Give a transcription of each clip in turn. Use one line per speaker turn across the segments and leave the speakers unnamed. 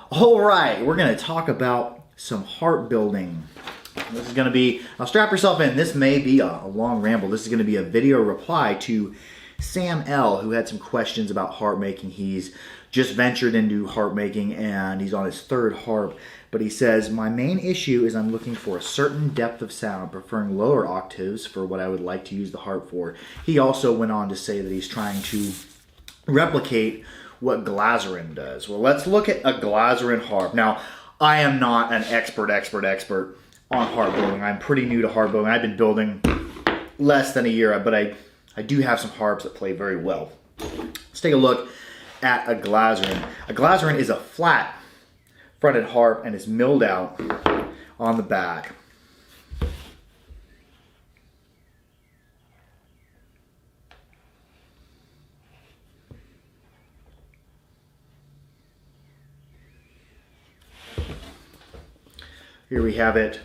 All right, we're going to talk about some harp building. This is going to be, now strap yourself in, this may be a long ramble. This is going to be a video reply to Sam L, who had some questions about harp making. He's just ventured into harp making and he's on his third harp. But he says, my main issue is I'm looking for a certain depth of sound, preferring lower octaves for what I would like to use the harp for. He also went on to say that he's trying to replicate what Glazerin does. Well, let's look at a Glazerin harp. Now, I am not an expert on harp building. I'm pretty new to harp building. I've been building less than a year, but I do have some harps that play very well. Let's take a look at a Glazerin. A Glazerin is a flat fretted harp and is milled out on the back. Here we have it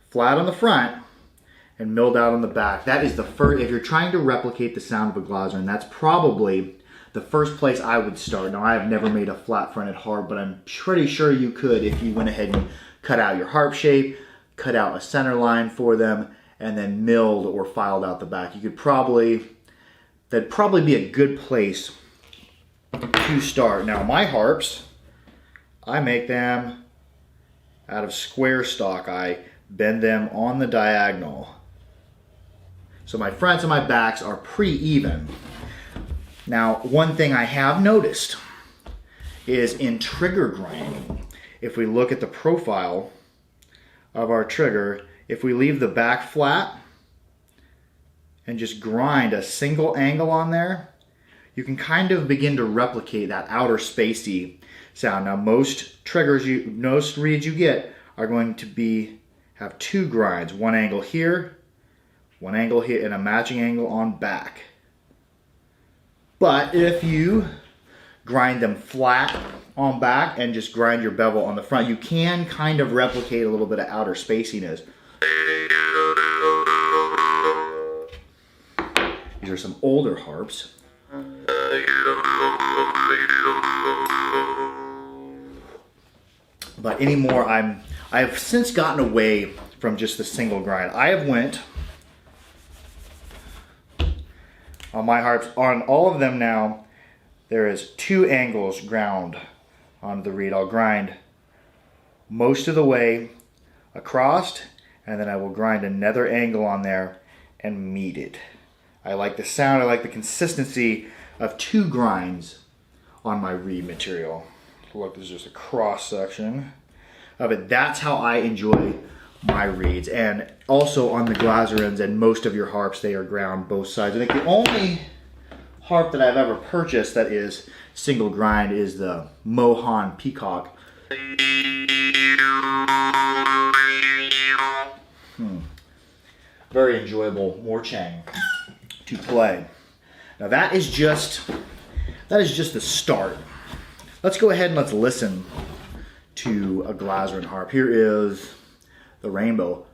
flat on the front and milled out on the back. That is the first, if you're trying to replicate the sound of a Glazerin, that's probably the first place I would start. Now, I have never made a flat fronted harp, but I'm pretty sure you could if you went ahead and cut out your harp shape, cut out a center line for them, and then milled or filed out the back. You could probably, that'd probably be a good place to start. Now, my harps, I make them out of square stock. I bend them on the diagonal. So my fronts and my backs are pretty even. Now, one thing I have noticed is in trigger grinding, if we look at the profile of our trigger, if we leave the back flat and just grind a single angle on there, you can kind of begin to replicate that outer spacey sound. Now, most triggers, most reeds you get are going to have two grinds, one angle here, and a matching angle on back. But if you grind them flat on back and just grind your bevel on the front, you can kind of replicate a little bit of outer spaciness. These are some older harps. But anymore, I've since gotten away from just the single grind. I have went on my harps, on all of them now, there is two angles ground on the reed. I'll grind most of the way across, and then I will grind another angle on there and meet it. I like the sound, I like the consistency of two grinds on my reed material. Look, this is just a cross section of it. That's how I enjoy my reeds. And also on the Glazerins and most of your harps, they are ground both sides. I think the only harp that I've ever purchased that is single grind is the Mohan Peacock. Very enjoyable Morchang to play. Now that is just the start. Let's go ahead and let's listen to a Glazerin harp. Here is the Rainbow.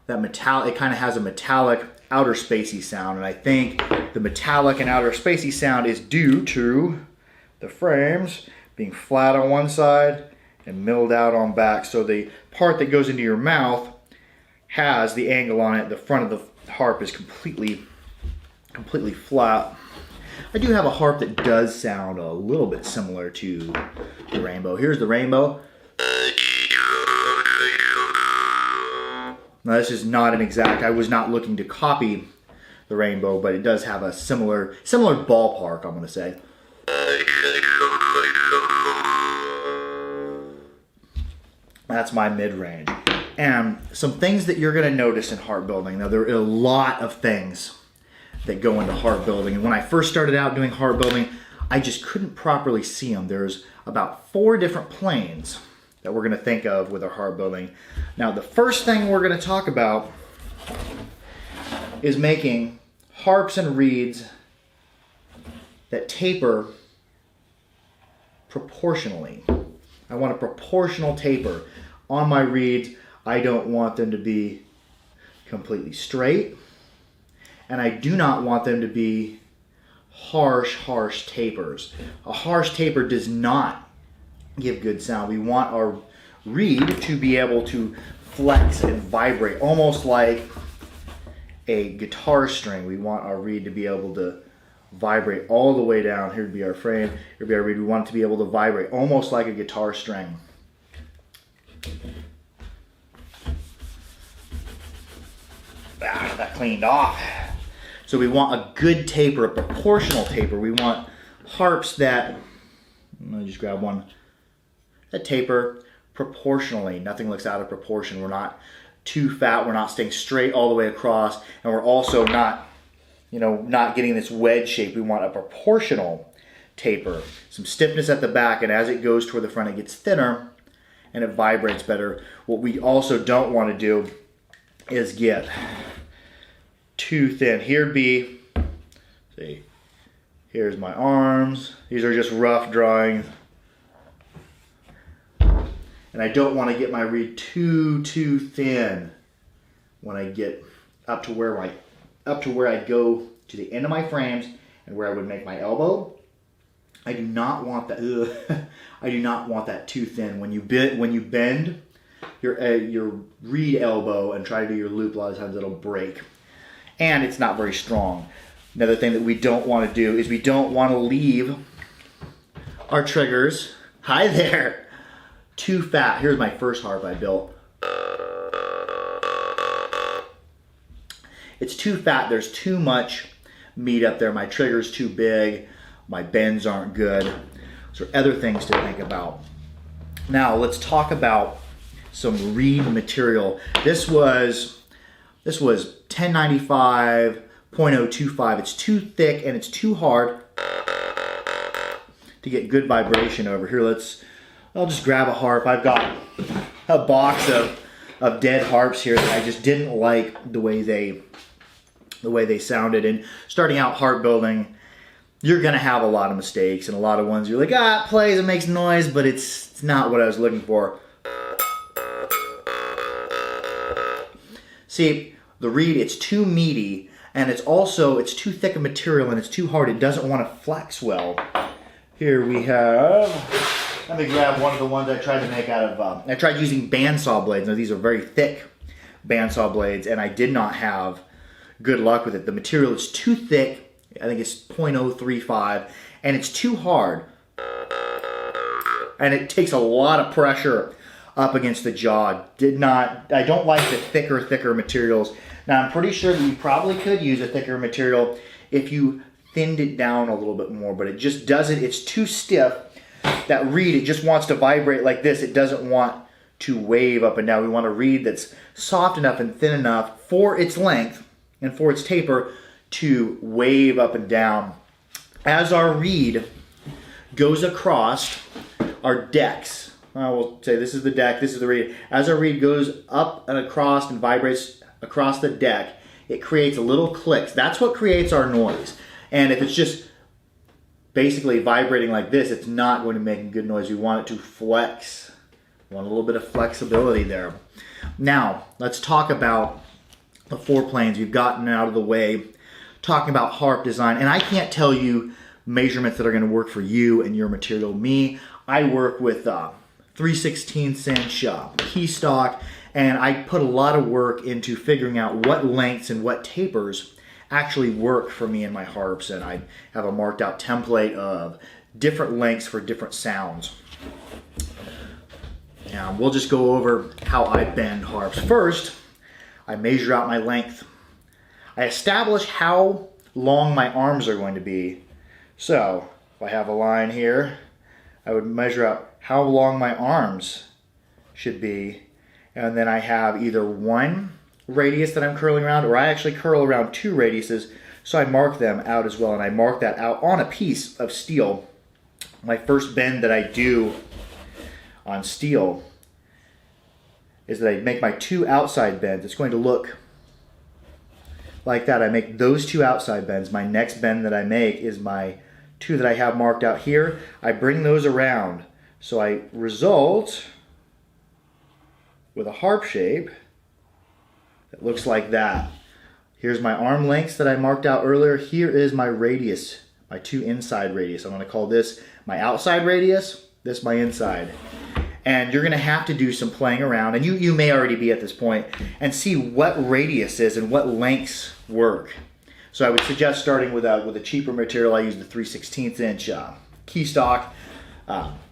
That metallic, it kind of has a metallic outer spacey sound, and I think the metallic and outer spacey sound is due to the frames being flat on one side and milled out on back. So the part that goes into your mouth has the angle on it. The front of the harp is completely flat. I do have a harp that does sound a little bit similar to the Rainbow. Here's the Rainbow. Now this is not an exact, I was not looking to copy the Rainbow, but it does have a similar ballpark, I'm going to say. That's my mid-range. And some things that you're going to notice in harp building. Now there are a lot of things that go into harp building. And when I first started out doing harp building, I just couldn't properly see them. There's about 4 different planes that we're going to think of with our harp building. Now, the first thing we're going to talk about is making harps and reeds that taper proportionally. I want a proportional taper on my reeds. I don't want them to be completely straight. And I do not want them to be harsh tapers. A harsh taper does not give good sound. We want our reed to be able to flex and vibrate, almost like a guitar string. We want our reed to be able to vibrate all the way down. Here would be our frame, here would be our reed. We want it to be able to vibrate almost like a guitar string. That cleaned off. So we want a good taper, a proportional taper. We want harps that, I'm gonna just grab one, that taper proportionally. Nothing looks out of proportion. We're not too fat, we're not staying straight all the way across, and we're also not, not getting this wedge shape. We want a proportional taper. Some stiffness at the back, and as it goes toward the front, it gets thinner and it vibrates better. What we also don't want to do is get too thin. Here'd be, see, here's my arms. These are just rough drawings. And I don't want to get my reed too thin when I get up to where I go to the end of my frames and where I would make my elbow. I do not want that. I do not want that too thin. When you bend your reed elbow and try to do your loop, a lot of times it'll break, and it's not very strong. Another thing that we don't want to do is we don't want to leave our triggers, hi there, too fat. Here's my first harp I built. It's too fat. There's too much meat up there. My trigger's too big. My bends aren't good. So other things to think about. Now let's talk about some reed material. This was 1095.025. It's too thick and it's too hard to get good vibration over here. I'll just grab a harp. I've got a box of dead harps here that I just didn't like the way they sounded. And starting out harp building, you're gonna have a lot of mistakes and a lot of ones you're like, it plays, it makes noise, but it's not what I was looking for. See, the reed, it's too meaty, and it's too thick a material, and it's too hard. It doesn't want to flex well. Here we have, let me grab one of the ones I tried to make out of, I tried using bandsaw blades. Now these are very thick bandsaw blades, and I did not have good luck with it. The material is too thick. I think it's 0.035, and it's too hard. And it takes a lot of pressure up against the jaw. I don't like the thicker materials. Now I'm pretty sure that you probably could use a thicker material if you thinned it down a little bit more, but it just doesn't, it's too stiff. That reed, it just wants to vibrate like this. It doesn't want to wave up and down. We want a reed that's soft enough and thin enough for its length and for its taper to wave up and down. As our reed goes across our decks, I will say this is the deck, this is the reed. As our reed goes up and across and vibrates across the deck, it creates a little clicks. That's what creates our noise. And if it's just basically vibrating like this, it's not going to make a good noise. We want it to flex. We want a little bit of flexibility there. Now, let's talk about the four planes. We've gotten out of the way talking about harp design, and I can't tell you measurements that are going to work for you and your material. Me, I work with 3/16 inch key stock, and I put a lot of work into figuring out what lengths and what tapers actually work for me and my harps, and I have a marked out template of different lengths for different sounds. And we'll just go over how I bend harps. First, I measure out my length. I establish how long my arms are going to be. So, if I have a line here, I would measure out how long my arms should be. And then I have either one radius that I'm curling around, or I actually curl around two radiuses, so I mark them out as well. And I mark that out on a piece of steel. My first bend that I do on steel is that I make my two outside bends. It's going to look like that. I make those two outside bends. My next bend that I make is my two that I have marked out here. I bring those around. So I result with a harp shape It looks like that. Here's my arm lengths that I marked out earlier. Here is my radius, my 2 inside radius. I'm going to call this my outside radius, this my inside. And you're going to have to do some playing around, and you may already be at this point, and see what radius is and what lengths work. So I would suggest starting with a cheaper material. I use the 3/16 inch key stock.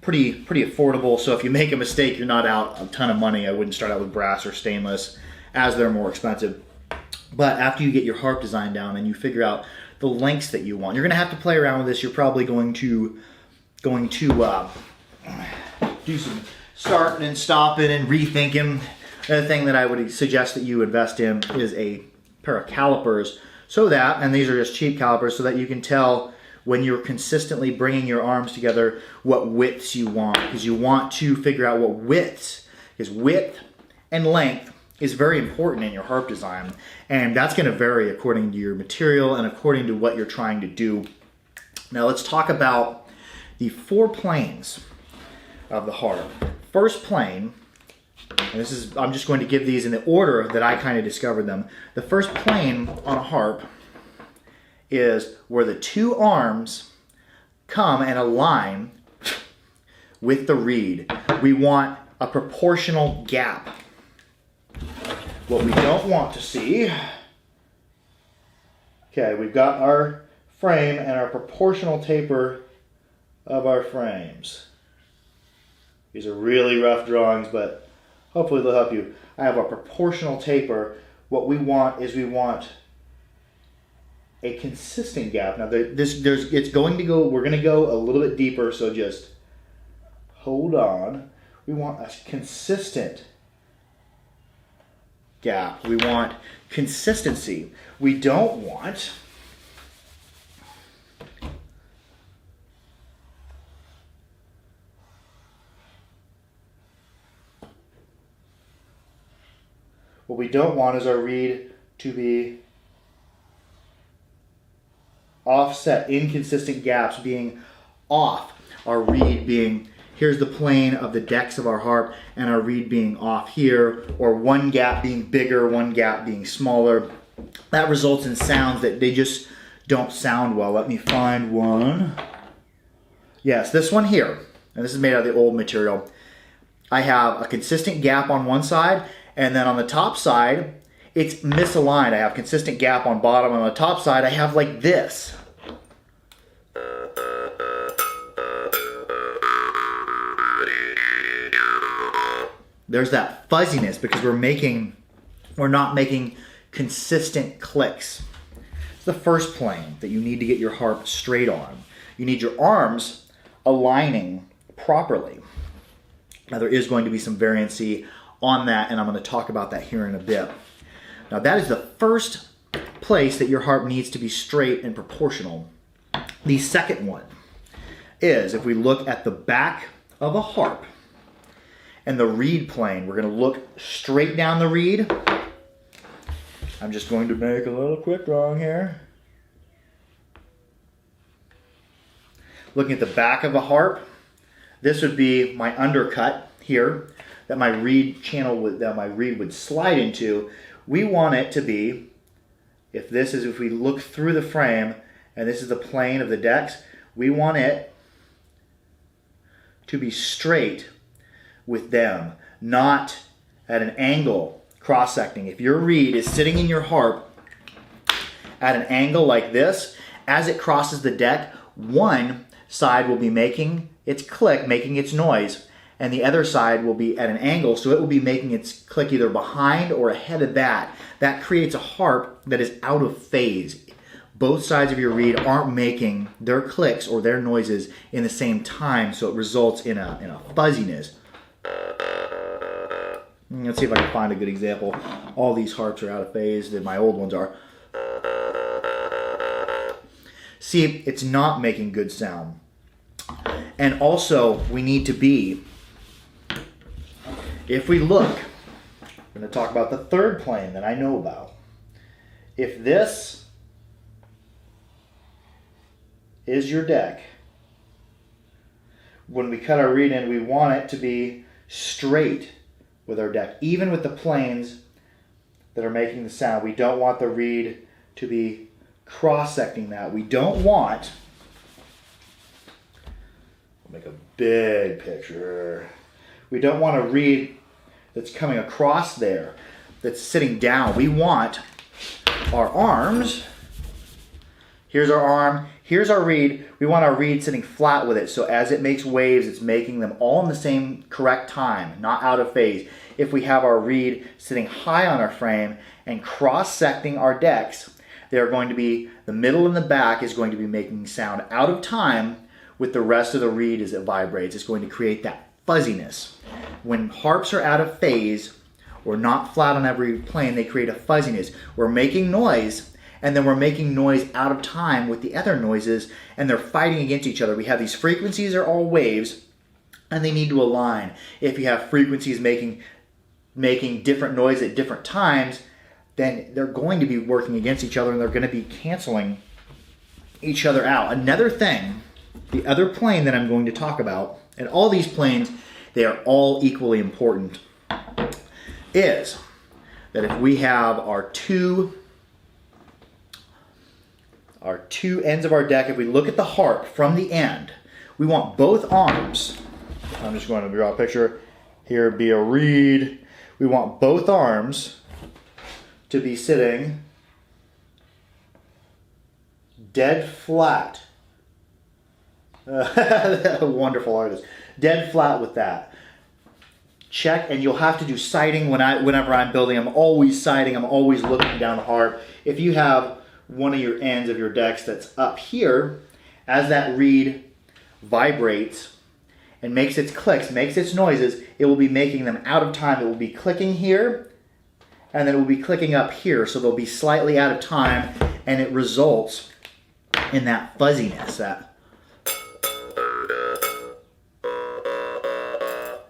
Pretty affordable. So if you make a mistake, you're not out a ton of money. I wouldn't start out with brass or stainless, as they're more expensive. But after you get your harp design down and you figure out the lengths that you want, you're going to have to play around with this. You're probably going to do some starting and stopping and rethinking. Another thing that I would suggest that you invest in is a pair of calipers, so that, and these are just cheap calipers, so that you can tell when you're consistently bringing your arms together what widths you want, because you want to figure out what widths, because width and length is very important in your harp design, and that's going to vary according to your material and according to what you're trying to do. Now let's talk about the 4 planes of the harp. First plane, and this is, I'm just going to give these in the order that I kind of discovered them. The first plane on a harp is where the 2 arms come and align with the reed. We want a proportional gap. What we don't want to see, okay, we've got our frame and our proportional taper of our frames. These are really rough drawings, but hopefully they'll help you. I have a proportional taper. What we want is a consistent gap. Now it's going to go, we're going to go a little bit deeper, so just hold on. We want a consistent gap. We want consistency. We don't want what we don't want is our reed to be offset, inconsistent gaps being off. Our reed being, here's the plane of the decks of our harp, and our reed being off here, or one gap being bigger, one gap being smaller. That results in sounds that they just don't sound well. Let me find one. Yes, this one here, and this is made out of the old material. I have a consistent gap on one side, and then on the top side, it's misaligned. I have consistent gap on bottom, and on the top side, I have like this. There's that fuzziness because we're not making consistent clicks. It's the first plane that you need to get your harp straight on. You need your arms aligning properly. Now there is going to be some variancy on that, and I'm going to talk about that here in a bit. Now that is the first place that your harp needs to be straight and proportional. The second one is, if we look at the back of a harp and the reed plane, we're going to look straight down the reed. I'm just going to make a little quick drawing here. Looking at the back of a harp, this would be my undercut here that my reed channel would slide into. We want it to be, if we look through the frame and this is the plane of the decks, we want it to be straight with them, not at an angle cross-secting. If your reed is sitting in your harp at an angle like this, as it crosses the deck, one side will be making its click, making its noise, and the other side will be at an angle, so it will be making its click either behind or ahead of that. That creates a harp that is out of phase. Both sides of your reed aren't making their clicks or their noises in the same time, so it results in a fuzziness. Let's see if I can find a good example. All these harps are out of phase, my old ones are. See, it's not making good sound. And also, we need to be, if we look, I'm going to talk about the third plane that I know about. If this is your deck, when we cut our reed in, we want it to be straight with our deck, even with the planes that are making the sound. We don't want the reed to be cross-secting that. We don't want, I'll make a big picture. We don't want a reed that's coming across there, that's sitting down. We want our arms. Here's our arm. Here's our reed. We want our reed sitting flat with it. So as it makes waves, it's making them all in the same correct time, not out of phase. If we have our reed sitting high on our frame and cross-secting our decks, they're going to be, the middle and the back is going to be making sound out of time with the rest of the reed as it vibrates. It's going to create that fuzziness. When harps are out of phase or not flat on every plane, they create a fuzziness. We're making noise, and then we're making noise out of time with the other noises, and they're fighting against each other. We have these frequencies are all waves, and they need to align. If you have frequencies making different noise at different times, then they're going to be working against each other, and they're going to be canceling each other out. Another thing, the other plane that I'm going to talk about, and all these planes, they are all equally important, is that if we have our two ends of our deck, if we look at the harp from the end, we want both arms. I'm just going to draw a picture. Here would be a reed. We want both arms to be sitting dead flat. Wonderful artist. Dead flat with that. Check, and you'll have to do sighting whenever I'm building. I'm always sighting. I'm always looking down the harp. If you have one of your ends of your decks that's up here, as that reed vibrates and makes its clicks, makes its noises, it will be making them out of time. It will be clicking here, and then it will be clicking up here, so they'll be slightly out of time, and it results in that fuzziness.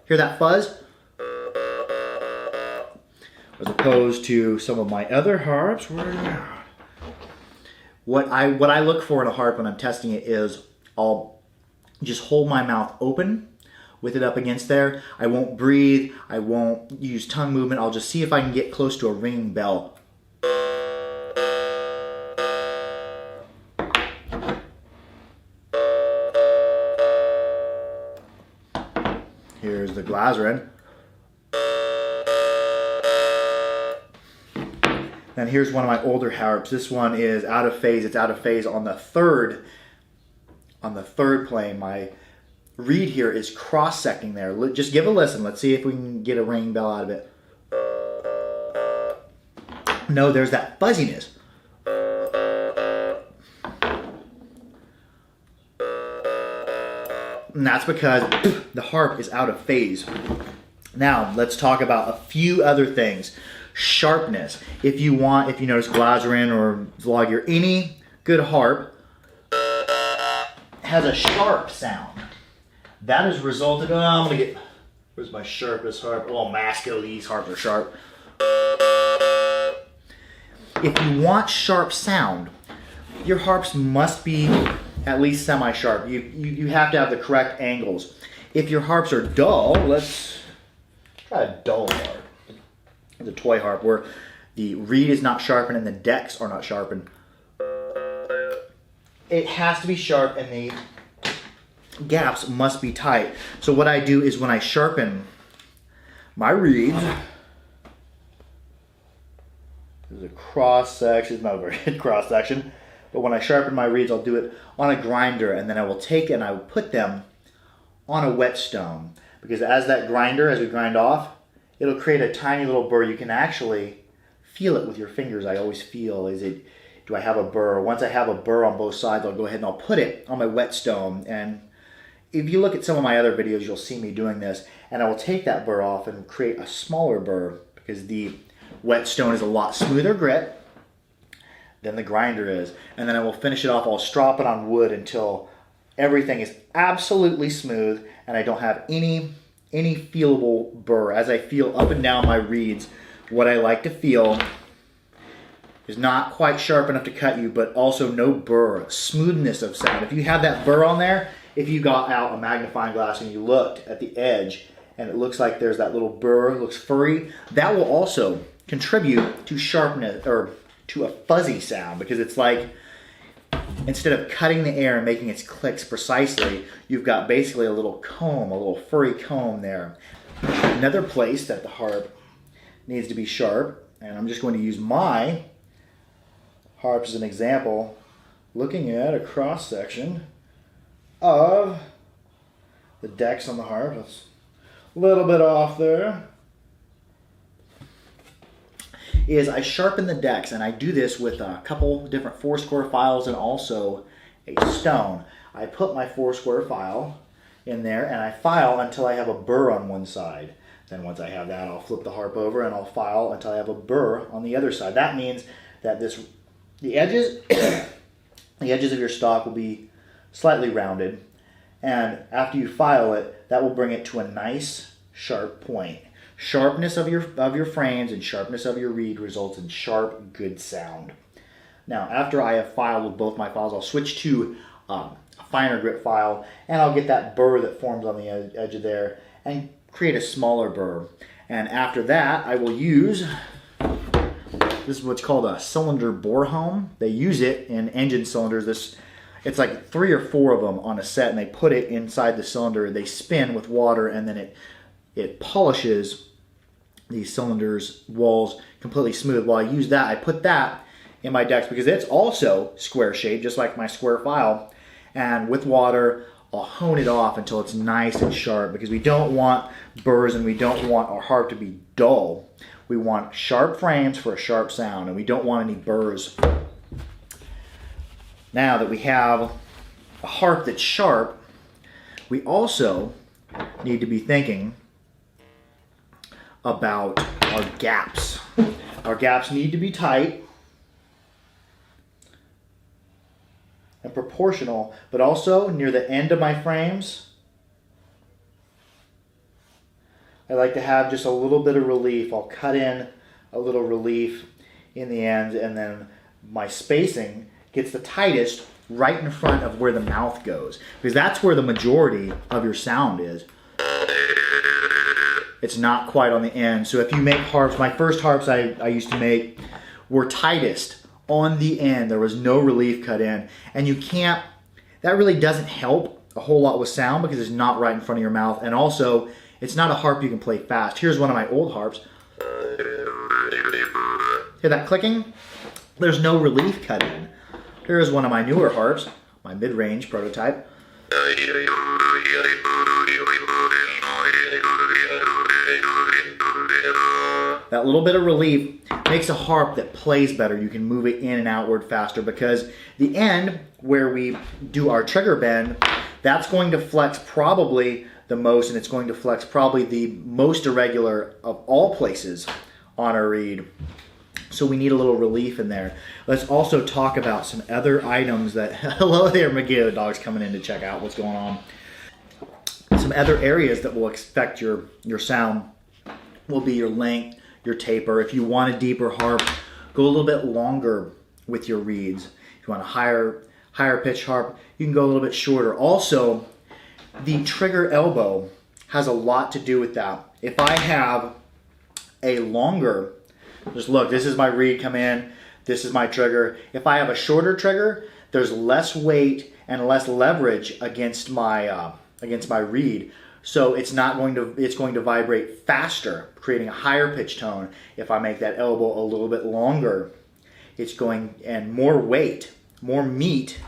Hear that fuzz? As opposed to some of my other harps. What I look for in a harp when I'm testing it is I'll just hold my mouth open with it up against there. I won't breathe. I won't use tongue movement. I'll just see if I can get close to a ringing bell. Here's the Glasrin. And here's one of my older harps. This one is out of phase. It's out of phase on the third plane. My reed here is cross-secting there. Just give a listen. Let's see if we can get a ringing bell out of it. No, there's that fuzziness. And that's because the harp is out of phase. Now, let's talk about a few other things. Sharpness. If you notice Glasrin or Zlogir, any good harp has a sharp sound. That has resulted, I'm gonna get, where's my sharpest harp? Oh, Masco, these harps are sharp. If you want sharp sound, your harps must be at least semi-sharp. You have to have the correct angles. If your harps are dull, let's try a dull harp. The toy harp where the reed is not sharpened and the decks are not sharpened. It has to be sharp and the gaps must be tight. So what I do is when I sharpen my reeds, there's a cross section, it's not a very good cross section, but when I sharpen my reeds, I'll do it on a grinder, and then I will take it and I will put them on a whetstone, because as we grind off, it'll create a tiny little burr. You can actually feel it with your fingers. I always feel, do I have a burr? Once I have a burr on both sides, I'll go ahead and I'll put it on my whetstone. And if you look at some of my other videos, you'll see me doing this. And I will take that burr off and create a smaller burr, because the whetstone is a lot smoother grit than the grinder is. And then I will finish it off. I'll strop it on wood until everything is absolutely smooth and I don't have any feelable burr. As I feel up and down my reeds, what I like to feel is not quite sharp enough to cut you, but also no burr, smoothness of sound. If you have that burr on there, if you got out a magnifying glass and you looked at the edge and it looks like there's that little burr, it looks furry, that will also contribute to sharpness, or to a fuzzy sound, because it's like, instead of cutting the air and making its clicks precisely, you've got basically a little comb, a little furry comb there. Another place that the harp needs to be sharp, and I'm just going to use my harps as an example, looking at a cross section of the decks on the harp. It's a little bit off there. Is I sharpen the decks, and I do this with a couple different 4-square files and also a stone. I put my 4-square file in there and I file until I have a burr on one side. Then once I have that, I'll flip the harp over and I'll file until I have a burr on the other side. That means that the edges the edges of your stock will be slightly rounded, and after you file it, that will bring it to a nice sharp point. Sharpness of your frames and sharpness of your reed results in sharp, good sound. Now, after I have filed with both my files, I'll switch to a finer grit file, and I'll get that burr that forms on the edge of there and create a smaller burr. And after that, I will use, this is what's called a cylinder bore home. They use it in engine cylinders. It's like 3 or 4 of them on a set, and they put it inside the cylinder. They spin with water, and then it polishes these cylinders' walls completely smooth. While I use that, I put that in my decks because it's also square shaped, just like my square file. And with water, I'll hone it off until it's nice and sharp, because we don't want burrs and we don't want our harp to be dull. We want sharp frames for a sharp sound, and we don't want any burrs. Now that we have a harp that's sharp, we also need to be thinking about our gaps. Our gaps need to be tight and proportional, but also near the end of my frames, I like to have just a little bit of relief. I'll cut in a little relief in the ends, and then my spacing gets the tightest right in front of where the mouth goes, because that's where the majority of your sound is. It's not quite on the end. So if you make harps, my first harps I used to make were tightest on the end. There was no relief cut in. And you can't, that really doesn't help a whole lot with sound, because it's not right in front of your mouth. And also, it's not a harp you can play fast. Here's one of my old harps. Hear that clicking? There's no relief cut in. Here's one of my newer harps, my mid-range prototype. That little bit of relief makes a harp that plays better. You can move it in and outward faster, because the end where we do our trigger bend, that's going to flex probably the most, and it's going to flex probably the most irregular of all places on our reed. So we need a little relief in there. Let's also talk about some other items that, hello there, McGee, the dog's coming in to check out what's going on. Some other areas that will affect your sound will be your length, your taper. If you want a deeper harp, go a little bit longer with your reeds. If you want a higher pitch harp, you can go a little bit shorter. Also, the trigger elbow has a lot to do with that. If I have a longer, just look, this is my reed come in, this is my trigger. If I have a shorter trigger, there's less weight and less leverage against my reed. So it's going to vibrate faster, creating a higher pitch tone. If I make that elbow a little bit longer, it's going, and more weight, more meat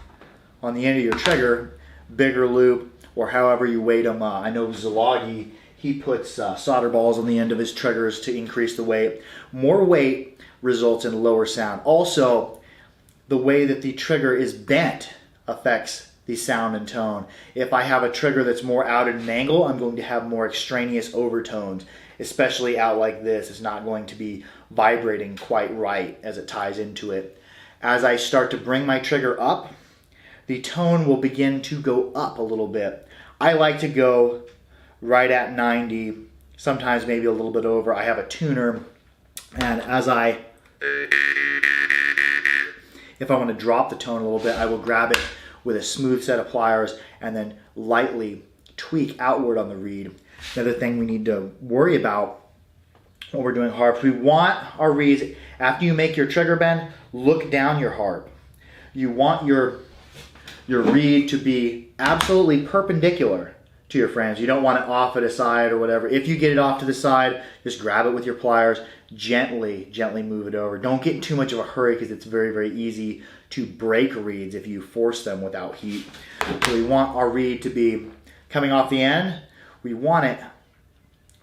on the end of your trigger, bigger loop, or however you weight them. I know Zalagi, he puts solder balls on the end of his triggers to increase the weight. More weight results in lower sound. Also, the way that the trigger is bent affects the sound and tone. If I have a trigger that's more out at an angle, I'm going to have more extraneous overtones, especially out like this. It's not going to be vibrating quite right as it ties into it. As I start to bring my trigger up, the tone will begin to go up a little bit. I like to go right at 90, sometimes maybe a little bit over. I have a tuner, and if I want to drop the tone a little bit, I will grab it with a smooth set of pliers and then lightly tweak outward on the reed. Another thing we need to worry about when we're doing harps. We want our reeds, after you make your trigger bend, look down your harp. You want your reed to be absolutely perpendicular to your frames. You don't want it off at a side or whatever. If you get it off to the side, just grab it with your pliers, gently move it over. Don't get in too much of a hurry because it's very, very easy to break reeds if you force them without heat. So we want our reed to be coming off the end. We want it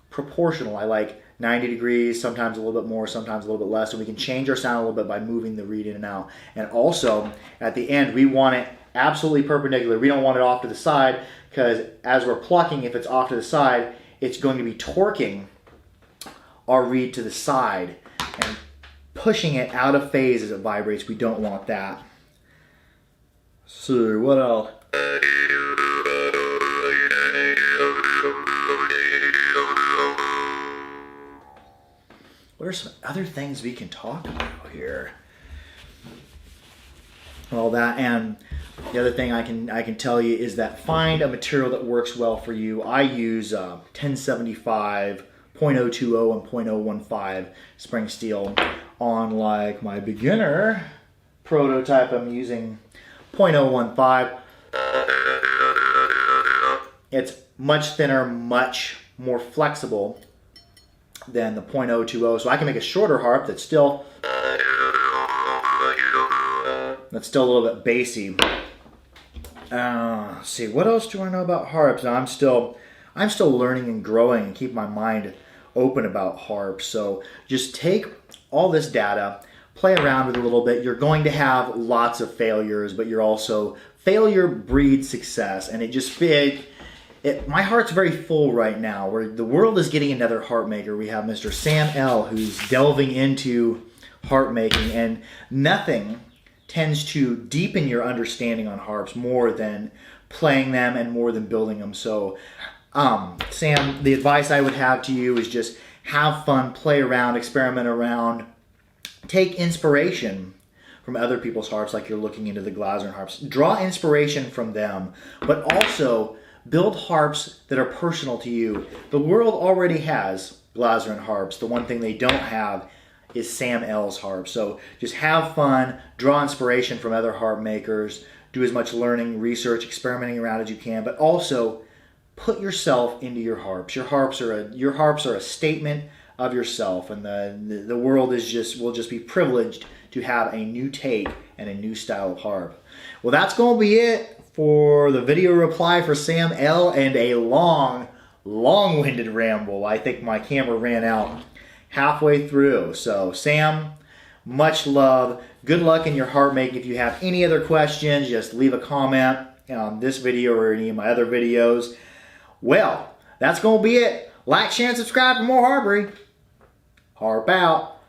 proportional. I like 90 degrees, sometimes a little bit more, sometimes a little bit less, and we can change our sound a little bit by moving the reed in and out. And also, at the end, we want it absolutely perpendicular. We don't want it off to the side, because as we're plucking, if it's off to the side, it's going to be torquing our reed to the side and pushing it out of phase as it vibrates. We don't want that. So, what else? What are some other things we can talk about here? All that, and the other thing I can tell you is that find a material that works well for you. I use 1075, 0.020, and 0.015 spring steel. On like my beginner prototype, I'm using 0.015. It's much thinner, much more flexible than the 0.020, so I can make a shorter harp that's still a little bit bassy. Let's see, what else do I know about harps? I'm still learning and growing and keep my mind open about harps. So just take all this data, play around with it a little bit. You're going to have lots of failures, but you're also, failure breeds success, and my heart's very full right now. Where the world is getting another harp maker. We have Mr. Sam L, who's delving into harp making, and nothing tends to deepen your understanding on harps more than playing them and more than building them. So, Sam, the advice I would have to you is just have fun, play around, experiment around, take inspiration from other people's harps, like you're looking into the Glazern harps. Draw inspiration from them, but also build harps that are personal to you. The world already has Glazern harps. The one thing they don't have is Sam L's harp. So just have fun, draw inspiration from other harp makers, do as much learning, research, experimenting around as you can, but also put yourself into your harps. Your harps are a statement of yourself, and the world will just be privileged to have a new take and a new style of harp. Well, that's going to be it for the video reply for Sam L and a long-winded ramble. I think my camera ran out halfway through. So Sam, much love. Good luck in your harp making. If you have any other questions, just leave a comment on this video or any of my other videos. Well, that's going to be it. Like, share, and subscribe for more harpery. Harp out.